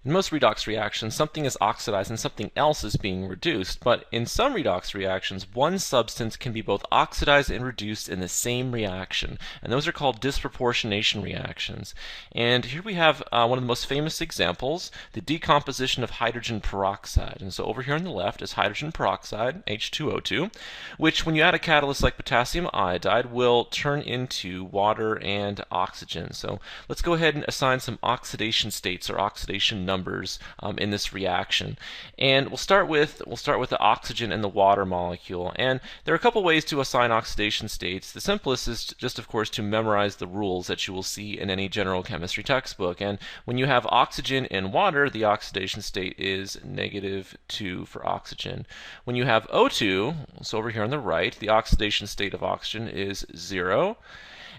In most redox reactions, something is oxidized and something else is being reduced, but in some redox reactions, one substance can be both oxidized and reduced in the same reaction, and those are called disproportionation reactions. And here we have one of the most famous examples, the decomposition of hydrogen peroxide. And so over here on the left is hydrogen peroxide, H2O2, which when you add a catalyst like potassium iodide will turn into water and oxygen. So let's go ahead and assign some oxidation states or oxidation numbers in this reaction. And we'll start with the oxygen and the water molecule. And there are a couple ways to assign oxidation states. The simplest is just, of course, to memorize the rules that you will see in any general chemistry textbook. And when you have oxygen in water, the oxidation state is -2 for oxygen. When you have O2, so over here on the right, the oxidation state of oxygen is 0.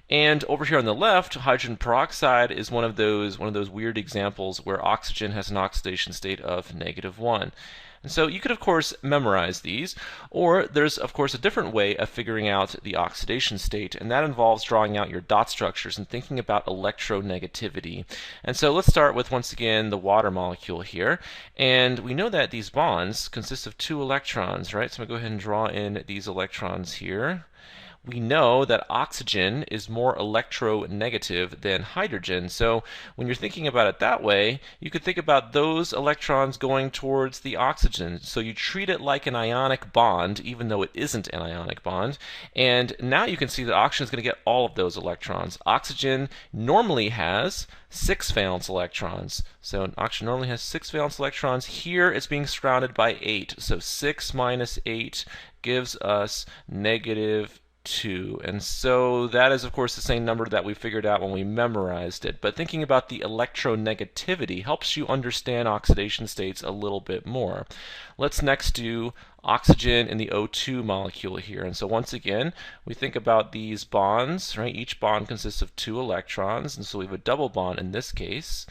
And over here on the left, hydrogen peroxide is one of those weird examples where oxygen has an oxidation state of -1. And so you could, of course, memorize these, or there's, of course, a different way of figuring out the oxidation state, and that involves drawing out your dot structures and thinking about electronegativity. And so let's start with, once again, the water molecule here. And we know that these bonds consist of 2 electrons, right? So I'm going to go ahead and draw in these electrons here. We know that oxygen is more electronegative than hydrogen. So when you're thinking about it that way, you could think about those electrons going towards the oxygen. So you treat it like an ionic bond, even though it isn't an ionic bond. And now you can see that oxygen is going to get all of those electrons. Oxygen normally has 6 valence electrons. So oxygen normally has 6 valence electrons. Here it's being surrounded by 8. So 6 minus 8 gives us -2. And so that is, of course, the same number that we figured out when we memorized it. But thinking about the electronegativity helps you understand oxidation states a little bit more. Let's next do oxygen in the O2 molecule here. And so once again, we think about these bonds, right? Each bond consists of 2 electrons, and so we have a double bond in this case.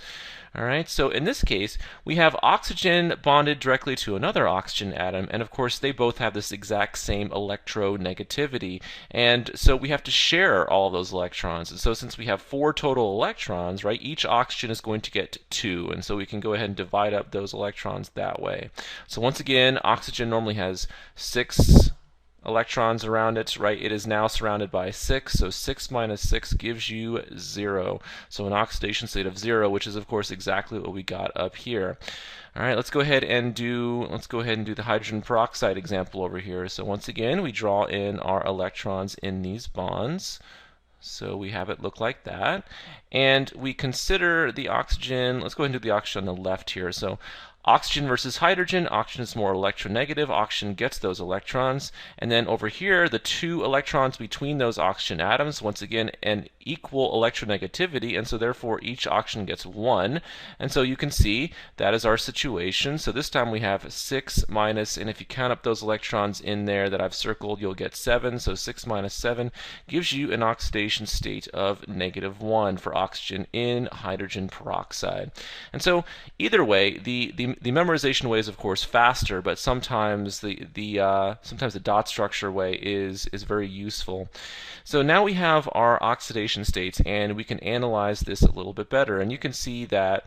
All right, so in this case, we have oxygen bonded directly to another oxygen atom, and of course they both have this exact same electronegativity. And so we have to share all of those electrons. And so since we have 4 total electrons, right, each oxygen is going to get 2, and so we can go ahead and divide up those electrons that way. So once again, oxygen normally has 6 electrons around it, right? It is now surrounded by 6, so 6 minus 6 gives you 0. So an oxidation state of 0, which is of course exactly what we got up here. All right, let's go ahead and do the hydrogen peroxide example over here. So once again, we draw in our electrons in these bonds. So we have it look like that. And we consider the oxygen. Let's go ahead and do the oxygen on the left here. So oxygen versus hydrogen. Oxygen is more electronegative. Oxygen gets those electrons. And then over here, the 2 electrons between those oxygen atoms, once again, an equal electronegativity, and so therefore each oxygen gets 1. And so you can see that is our situation. So this time we have 6 minus, and if you count up those electrons in there that I've circled, you'll get 7. So 6 minus 7 gives you an oxidation state of -1 for oxygen in hydrogen peroxide. And so either way, the memorization way is of course faster, but sometimes the dot structure way is very useful. So now we have our oxidation states, and we can analyze this a little bit better. And you can see that,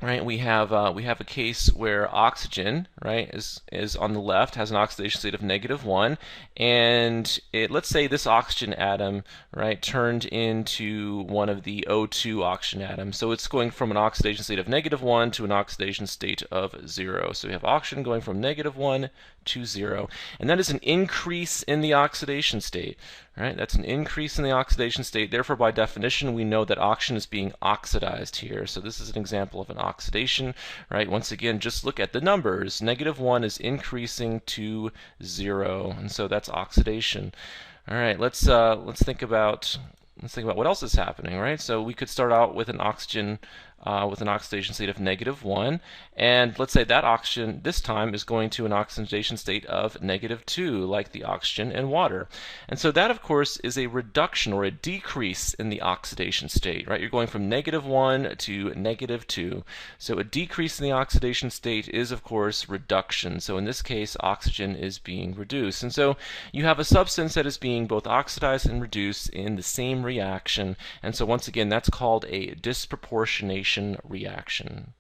right, we have a case where oxygen, right, is on the left, has an oxidation state of -1, and let's say this oxygen atom, right, turned into one of the O2 oxygen atoms. So it's going from an oxidation state of -1 to an oxidation state of 0. So we have oxygen going from -1 to 0, and that is an increase in the oxidation state. Right? That's an increase in the oxidation state. Therefore, by definition, we know that oxygen is being oxidized here. So this is an example of an oxidation. Right? Once again, just look at the numbers. -1 is increasing to 0, and so that's oxidation. All right, let's think about what else is happening. Right? So we could start out with an oxygen with an oxidation state of -1, and let's say that oxygen this time is going to an oxidation state of -2, like the oxygen in water. And so that, of course, is a reduction or a decrease in the oxidation state, right? You're going from -1 to -2. So a decrease in the oxidation state is, of course, reduction. So in this case, oxygen is being reduced. And so you have a substance that is being both oxidized and reduced in the same reaction. And so once again, that's called a disproportionation reaction.